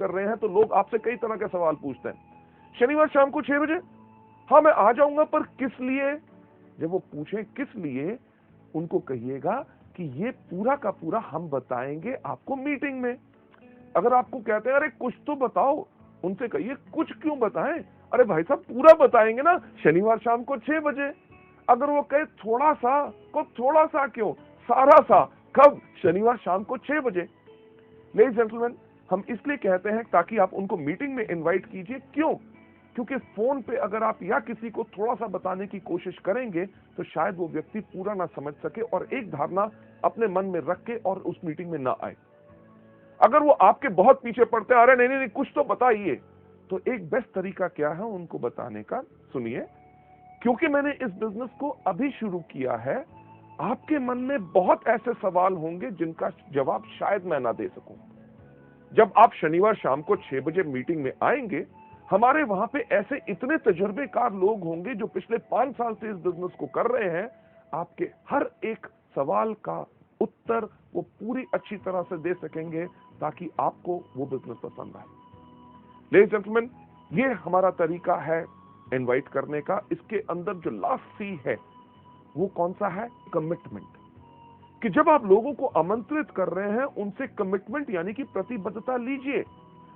कर रहे हैं तो लोग आपसे कई तरह के सवाल पूछते हैं। शनिवार शाम को 6 बजे, हाँ मैं आ जाऊंगा, पर किस लिए? जब वो पूछें किस लिए, उनको कहिएगा कि ये पूरा का पूरा हम बताएंगे आपको मीटिंग में। अगर आपको कहते हैं अरे कुछ तो बताओ, उनसे कहिए कुछ क्यों बताएं, अरे भाई साहब पूरा बताएंगे ना, शनिवार शाम को 6 बजे। अगर वो कहे थोड़ा सा, को थोड़ा सा क्यों, सारा सा, कब? शनिवार शाम को 6 बजे। लेडीज जेंटलमैन, हम इसलिए कहते हैं ताकि आप उनको मीटिंग में इनवाइट कीजिए। क्यों? क्योंकि फोन पे अगर आप या किसी को थोड़ा सा बताने की कोशिश करेंगे तो शायद वो व्यक्ति पूरा ना समझ सके और एक धारणा अपने मन में रख के और उस मीटिंग में ना आए। अगर वो आपके बहुत पीछे पड़ते हैं, अरे नहीं नहीं कुछ तो बताइए, तो एक बेस्ट तरीका क्या है उनको बताने का? सुनिए, क्योंकि मैंने इस बिजनेस को अभी शुरू किया है, आपके मन में बहुत ऐसे सवाल होंगे जिनका जवाब शायद मैं ना दे सकूं। जब आप शनिवार शाम को 6 बजे मीटिंग में आएंगे, हमारे वहां पे ऐसे इतने तजुर्बेकार लोग होंगे जो पिछले 5 साल से इस बिजनेस को कर रहे हैं। आपके हर एक सवाल का उत्तर वो पूरी अच्छी तरह से दे सकेंगे ताकि आपको वो बिजनेस पसंद आए। लेडीज जेंटलमैन, ये हमारा तरीका है इनवाइट करने का। इसके अंदर जो लास्ट सी है वो कौन सा है? कमिटमेंट। कि जब आप लोगों को आमंत्रित कर रहे हैं, उनसे कमिटमेंट यानी कि प्रतिबद्धता लीजिए।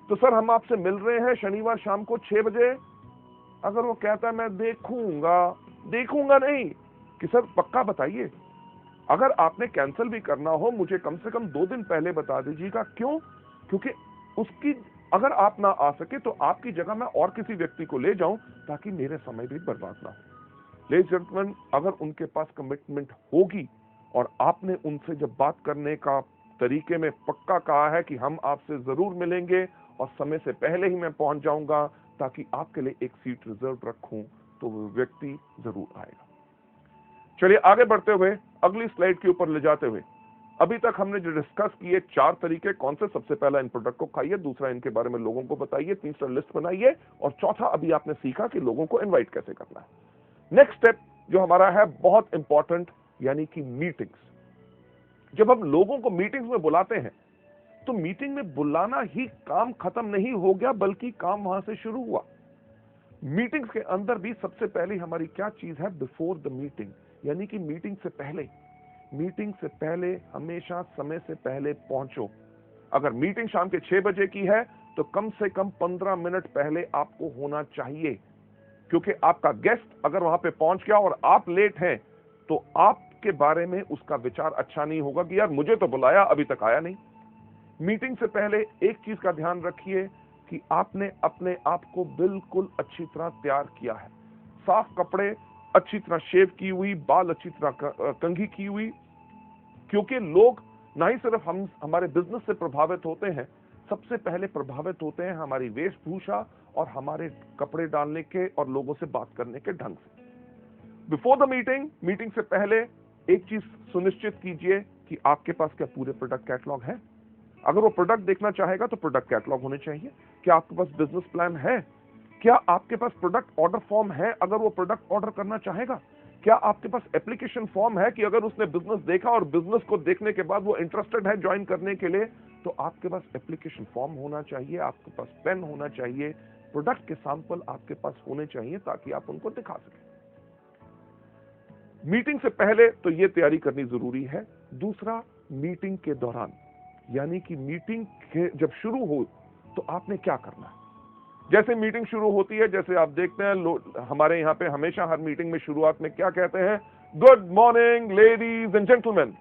तो सर हम आपसे मिल रहे हैं शनिवार शाम को 6 बजे। अगर वो कहता है मैं देखूंगा नहीं, कि सर पक्का बताइए। अगर आपने कैंसिल भी करना हो, मुझे कम से कम 2 दिन पहले बता दीजिएगा। क्यों? क्योंकि उसकी अगर आप ना आ सके तो आपकी जगह मैं और किसी व्यक्ति को ले जाऊं ताकि मेरे समय भी बर्बाद ना हो। लेडीज जेंटलमैन, अगर उनके पास कमिटमेंट होगी और आपने उनसे जब बात करने का तरीके में पक्का कहा है कि हम आपसे जरूर मिलेंगे और समय से पहले ही मैं पहुंच जाऊंगा ताकि आपके लिए एक सीट रिजर्व रखूं, तो वो व्यक्ति जरूर आएगा। चलिए आगे बढ़ते हुए अगली स्लाइड के ऊपर ले जाते हुए, अभी तक हमने जो डिस्कस किए 4 तरीके कौन से? सबसे पहला इन प्रोडक्ट को खाइए, दूसरा इनके बारे में लोगों को बताइए, तीसरा लिस्ट बनाइए, और चौथा अभी आपने सीखा कि लोगों को इनवाइट कैसे करना है। नेक्स्ट स्टेप जो हमारा है बहुत इंपॉर्टेंट, यानी कि मीटिंग्स। जब हम लोगों को मीटिंग्स में बुलाते हैं तो मीटिंग में बुलाना ही काम खत्म नहीं हो गया, बल्कि काम वहां से शुरू हुआ। मीटिंग्स के अंदर भी सबसे पहले हमारी क्या चीज है? बिफोर द मीटिंग, यानी कि मीटिंग से पहले। मीटिंग से पहले हमेशा समय से पहले पहुंचो। अगर मीटिंग शाम के 6 बजे की है तो कम से कम 15 मिनट पहले आपको होना चाहिए, क्योंकि आपका गेस्ट अगर वहां पे पहुंच गया और आप लेट हैं तो आपके बारे में उसका विचार अच्छा नहीं होगा कि यार मुझे तो बुलाया अभी तक आया नहीं। मीटिंग से पहले एक चीज का ध्यान रखिए कि आपने अपने आप को बिल्कुल अच्छी तरह तैयार किया है। साफ कपड़े, अच्छी तरह शेव की हुई, बाल अच्छी तरह कंघी की हुई, क्योंकि लोग ना ही सिर्फ हम हमारे बिजनेस से प्रभावित होते हैं, सबसे पहले प्रभावित होते हैं हमारी वेशभूषा और हमारे कपड़े डालने के और लोगों से बात करने के ढंग से। बिफोर द मीटिंग, मीटिंग से पहले एक चीज सुनिश्चित कीजिए कि आपके पास क्या पूरे प्रोडक्ट कैटलॉग है। अगर वो प्रोडक्ट देखना चाहेगा तो प्रोडक्ट कैटलॉग होने चाहिए। क्या आपके पास बिजनेस प्लान है? क्या आपके पास प्रोडक्ट ऑर्डर फॉर्म है अगर वो प्रोडक्ट ऑर्डर करना चाहेगा? क्या आपके पास एप्लीकेशन फॉर्म है कि अगर उसने बिजनेस देखा और बिजनेस को देखने के बाद वो इंटरेस्टेड है ज्वाइन करने के लिए, तो आपके पास एप्लीकेशन फॉर्म होना चाहिए, आपके पास पेन होना चाहिए, प्रोडक्ट के सैंपल आपके पास होने चाहिए ताकि आप उनको दिखा सकें। मीटिंग से पहले तो ये तैयारी करनी जरूरी है। दूसरा, मीटिंग के दौरान, यानी कि मीटिंग जब शुरू हो तो आपने क्या करना है। जैसे मीटिंग शुरू होती है, जैसे आप देखते हैं हमारे यहाँ पे हमेशा हर मीटिंग में शुरुआत में क्या कहते हैं? Good morning ladies and gentleman.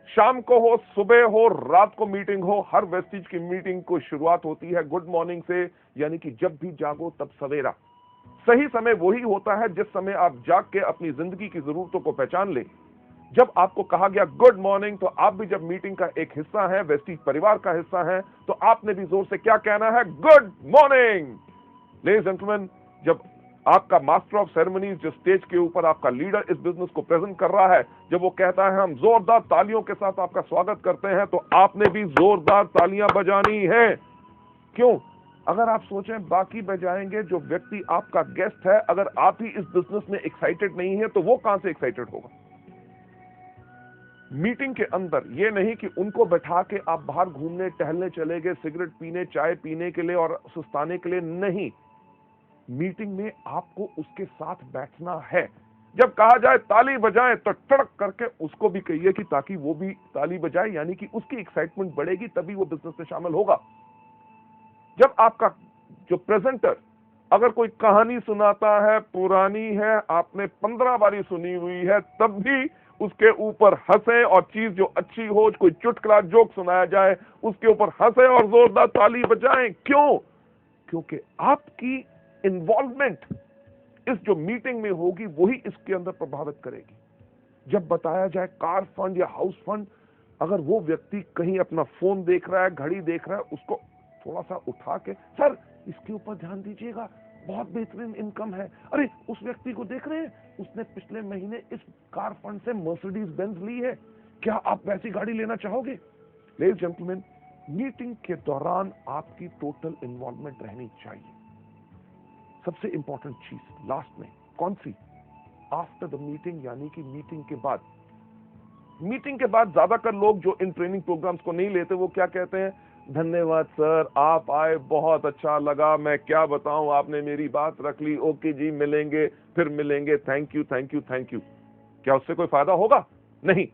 शाम को हो, सुबह हो, रात को मीटिंग हो, हर वेस्टिज की मीटिंग को शुरुआत होती है गुड मॉर्निंग से, यानी कि जब भी जागो तब सवेरा। सही समय वही होता है जिस समय आप जाग के अपनी जिंदगी की जरूरतों को पहचान ले। जब आपको कहा गया गुड मॉर्निंग, तो आप भी जब मीटिंग का एक हिस्सा है, वेस्टिज परिवार का हिस्सा है, तो आपने भी जोर से क्या कहना है? Good morning. Ladies and gentleman, जब आपका मास्टर ऑफ सेरेमनीज जो स्टेज के ऊपर आपका लीडर इस बिजनेस को प्रेजेंट कर रहा है, जब वो कहता है हम जोरदार तालियों के साथ आपका स्वागत करते हैं, तो आपने भी जोरदार तालियां बजानी है। क्यों? अगर आप सोचें बाकी बजाएंगे, जो व्यक्ति आपका गेस्ट है, अगर आप ही इस बिजनेस में एक्साइटेड नहीं है तो वो कहां से एक्साइटेड होगा? मीटिंग के अंदर ये नहीं कि उनको बैठा के आप बाहर घूमने टहलने चले गए, सिगरेट पीने, चाय पीने के लिए और सुस्ताने के लिए नहीं। मीटिंग में आपको उसके साथ बैठना है। जब कहा जाए ताली बजाएं तो टड़क करके उसको भी कहिए कि ताकि वो भी ताली बजाए, यानी कि उसकी एक्साइटमेंट बढ़ेगी, तभी वो बिजनेस में शामिल होगा। जब आपका जो प्रेजेंटर अगर कोई कहानी सुनाता है, पुरानी है, आपने 15 बारी सुनी हुई है, तब भी उसके ऊपर हंसे, और चीज जो अच्छी हो, कोई चुटकुला जोक सुनाया जाए, उसके ऊपर हंसे और जोरदार ताली बजाएं। क्यों? क्योंकि आपकी इन्वॉल्वमेंट इस जो मीटिंग में होगी वही इसके अंदर प्रभावित करेगी। जब बताया जाए कार फंड या हाउस फंड, अगर वो व्यक्ति कहीं अपना फोन देख रहा है, घड़ी देख रहा है, उसको थोड़ा सा उठा के, सर इसके ऊपर ध्यान दीजिएगा, बहुत बेहतरीन इनकम है। अरे उस व्यक्ति को देख रहे हैं, उसने पिछले महीने इस कार फंड से मर्सिडीज बेंज ली है, क्या आप वैसी गाड़ी लेना चाहोगे? लेडीज जेंटलमैन, मीटिंग के दौरान आपकी टोटल इन्वॉल्वमेंट रहनी चाहिए। सबसे इंपॉर्टेंट चीज लास्ट में कौन सी? आफ्टर द मीटिंग, यानी कि मीटिंग के बाद। मीटिंग के बाद ज्यादातर लोग जो इन ट्रेनिंग प्रोग्राम्स को नहीं लेते, वो क्या कहते हैं? धन्यवाद सर, आप आए, बहुत अच्छा लगा, मैं क्या बताऊं, आपने मेरी बात रख ली, ओके जी, मिलेंगे, फिर मिलेंगे, thank you thank you thank you. क्या उससे कोई फायदा होगा? नहीं।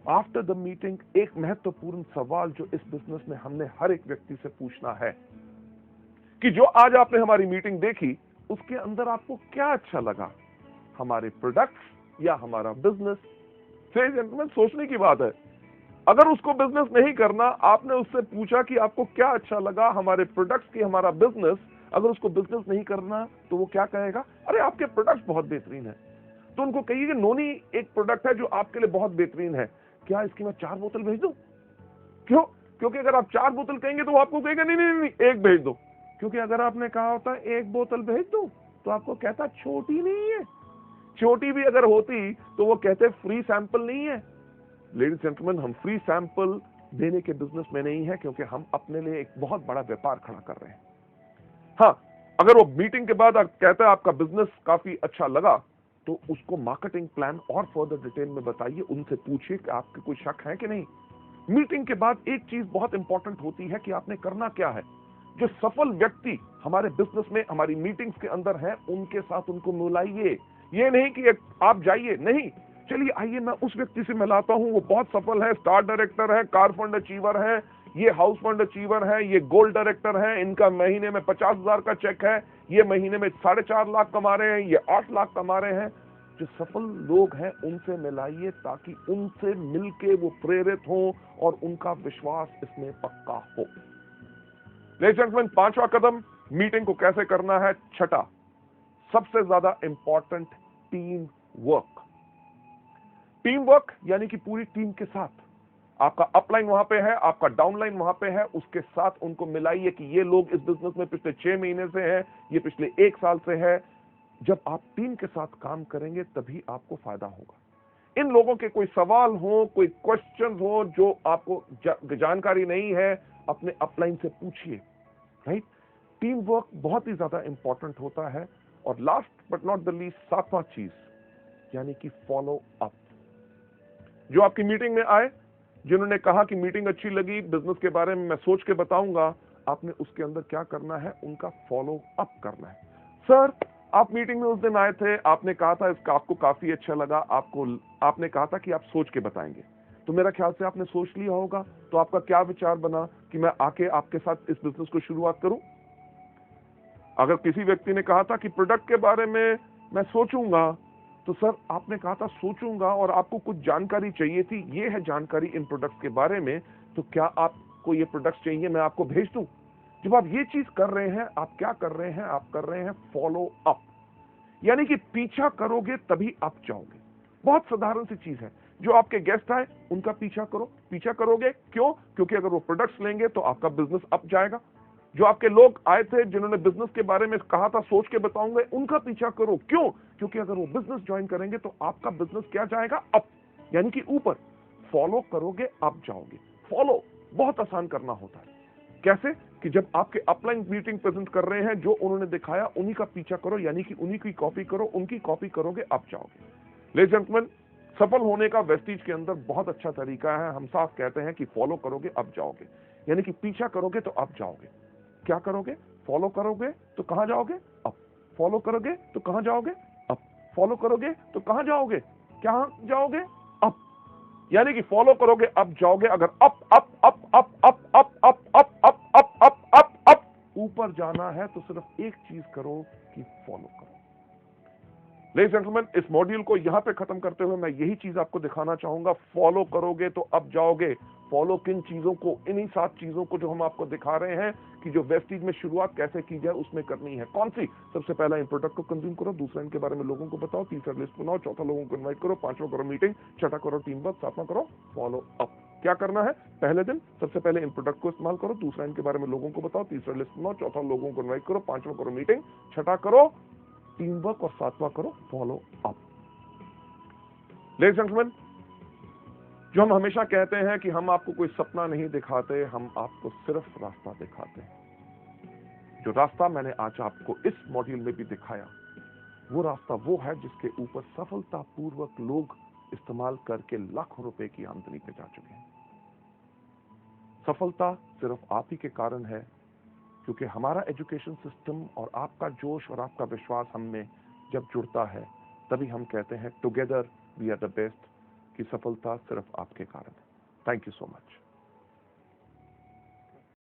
आफ्टर द मीटिंग एक महत्वपूर्ण सवाल जो इस बिजनेस में हमने हर एक व्यक्ति से पूछना है कि जो आज आपने हमारी मीटिंग देखी, उसके अंदर आपको क्या अच्छा लगा, हमारे प्रोडक्ट्स या हमारा बिजनेस? जेंटलमैन, सोचने की बात है। अगर उसको बिजनेस नहीं करना, आपने उससे पूछा कि आपको क्या अच्छा लगा, हमारे प्रोडक्ट्स की, हमारा बिजनेस, अगर उसको बिजनेस नहीं करना तो वो क्या कहेगा? अरे आपके प्रोडक्ट्स बहुत बेहतरीन है। तो उनको कहिए कि नोनी एक प्रोडक्ट है जो आपके लिए बहुत बेहतरीन है, क्या इसकी मैं 4 बोतल भेज दूं? क्यों? क्योंकि अगर आप 4 बोतल कहेंगे तो वो आपको कहेगा नहीं नहीं नहीं, एक भेज दो। क्योंकि अगर आपने कहा होता 1 बोतल भेज दो, तो आपको कहता छोटी नहीं है। छोटी भी अगर होती तो वो कहते फ्री सैंपल नहीं है। लेडीज जेंटलमैन, हम फ्री सैंपल देने के बिजनेस में नहीं है, क्योंकि हम अपने लिए एक बहुत बड़ा व्यापार खड़ा कर रहे हैं। हाँ, अगर वो मीटिंग के बाद कहता है आपका बिजनेस काफी अच्छा लगा, तो उसको मार्केटिंग प्लान और फर्दर डिटेल में बताइए, उनसे पूछिए कि आपके कोई शक है कि नहीं। मीटिंग के बाद एक चीज बहुत इंपॉर्टेंट होती है कि आपने करना क्या है। जो सफल व्यक्ति हमारे बिजनेस में, हमारी मीटिंग्स के अंदर है, उनके साथ उनको मिलाइए। ये नहीं कि आप जाइए, नहीं, चलिए आइए मैं उस व्यक्ति से मिलाता हूं, वो बहुत सफल है, स्टार डायरेक्टर है, कार फंड अचीवर है, ये हाउस फंड अचीवर है, ये गोल्ड डायरेक्टर है, इनका महीने में 50,000 का चेक है, ये महीने में 4.5 लाख कमा रहे हैं, ये 8 लाख कमा रहे हैं। जो सफल लोग हैं उनसे मिलाइए, ताकि उनसे मिलके वो प्रेरित हो और उनका विश्वास इसमें पक्का हो। लेडीज जेंटलमैन, 5वां कदम मीटिंग को कैसे करना है। छठा, सबसे ज्यादा important, team work. Team work यानी कि पूरी टीम के साथ, आपका अपलाइन वहां पे है, आपका डाउनलाइन वहां पे है, उसके साथ उनको मिलाइए कि ये लोग इस बिजनेस में पिछले 6 महीने से हैं, ये पिछले 1 साल से है। जब आप टीम के साथ काम करेंगे तभी आपको फायदा होगा। इन लोगों के कोई सवाल हो, कोई क्वेश्चन हो जो आपको जानकारी नहीं है, अपने अपलाइन से पूछिए। राइट? टीम वर्क बहुत ही ज्यादा इंपॉर्टेंट होता है। और last but not the least, 7वां चीज यानी कि फॉलो अप। जो आपकी मीटिंग में आए, जिन्होंने कहा कि मीटिंग अच्छी लगी, बिजनेस के बारे में मैं सोच के बताऊंगा, आपने उसके अंदर क्या करना है? उनका फॉलो अप करना है। सर, आप मीटिंग में उस दिन आए थे, आपने कहा था इसका आपको काफी अच्छा लगा, आपने कहा था कि आप सोच के बताएंगे, तो मेरा ख्याल से आपने सोच लिया होगा। तो आपका क्या विचार बना कि मैं आके आपके साथ इस बिजनेस को शुरुआत करूं? अगर किसी व्यक्ति ने कहा था कि प्रोडक्ट के बारे में मैं सोचूंगा, तो सर आपने कहा था सोचूंगा और आपको कुछ जानकारी चाहिए थी, ये है जानकारी इन प्रोडक्ट्स के बारे में, तो क्या आपको ये प्रोडक्ट्स चाहिए, मैं आपको भेज दूं? जब आप ये चीज कर रहे हैं, आप क्या कर रहे हैं? आप कर रहे हैं फॉलो अप, यानी कि पीछा करोगे तभी आप जाओगे। बहुत साधारण सी चीज है। जो आपके गेस्ट आए उनका पीछा करो। पीछा करोगे क्यों? क्योंकि अगर वो प्रोडक्ट्स लेंगे तो आपका बिजनेस अप जाएगा। जो आपके लोग आए थे जिन्होंने बिजनेस के बारे में कहा था सोच के बताऊंगा, उनका पीछा करो। क्यों? क्योंकि अगर वो बिजनेस ज्वाइन करेंगे तो आपका बिजनेस क्या जाएगा? अप, यानी कि ऊपर। फॉलो करोगे अप जाओगे। फॉलो बहुत आसान करना होता है। कैसे? कि जब आपके अपलाइन मीटिंग प्रेजेंट कर रहे हैं, जो उन्होंने दिखाया उन्हीं का पीछा करो, यानी कि उन्हीं की कॉपी करो, उनकी कॉपी करोगे अप जाओगे। लेडीज एंड जेंटलमैन, सफल होने का वेस्टीज के अंदर बहुत अच्छा तरीका है। हम साफ कहते हैं कि फॉलो करोगे अब जाओगे, यानी कि पीछा करोगे तो अब जाओगे। क्या करोगे? फॉलो करोगे तो कहां जाओगे? अब। फॉलो करोगे तो कहां जाओगे? अब। फॉलो करोगे तो कहां जाओगे? क्या जाओगे? अब। यानी कि फॉलो करोगे अब जाओगे। अगर up up up up up up up up up up up up up ऊपर जाना है तो सिर्फ एक चीज करो कि फॉलो करो। लेडीज एंड जेंटलमैन, इस मॉड्यूल को यहां पे खत्म करते हुए मैं यही चीज आपको दिखाना चाहूंगा। फॉलो करोगे तो अब जाओगे। फॉलो किन चीजों को? इन्हीं 7 चीजों को जो हम आपको दिखा रहे हैं कि जो वेस्टीज में शुरुआत कैसे की जाए उसमें करनी है। कौन सी? सबसे पहला इन प्रोडक्ट को कंज्यूम करो, दूसरा इनके बारे में लोगों को बताओ, तीसरा लिस्ट बनाओ, चौथा लोगों को इन्वाइट करो, पांचवा करो मीटिंग, छठा करो टीम वर्क, सातवां करो फॉलो अप। क्या करना है? पहले दिन सबसे पहले इन प्रोडक्ट को इस्तेमाल करो, दूसरा इनके बारे में लोगों को बताओ, तीसरा लिस्ट बनाओ, चौथा लोगों को इन्वाइट करो, पांचवा करो मीटिंग, छठा करो टीम वर्क और सातवां करो follow up. Ladies and gentleman, जो हम हमेशा कहते हैं कि हम आपको कोई सपना नहीं दिखाते, हम आपको सिर्फ रास्ता दिखाते हैं। जो रास्ता मैंने आज आपको इस मॉड्यूल में भी दिखाया, वो रास्ता वो है जिसके ऊपर सफलतापूर्वक लोग इस्तेमाल करके लाखों रुपए की आमदनी पे जा चुके हैं। सफलता सिर्फ आप ही के कारण है, क्योंकि हमारा एजुकेशन सिस्टम और आपका जोश और आपका विश्वास हम में जब जुड़ता है, तभी हम कहते हैं together we are the best, कि सफलता सिर्फ आपके कारण है। Thank you so much.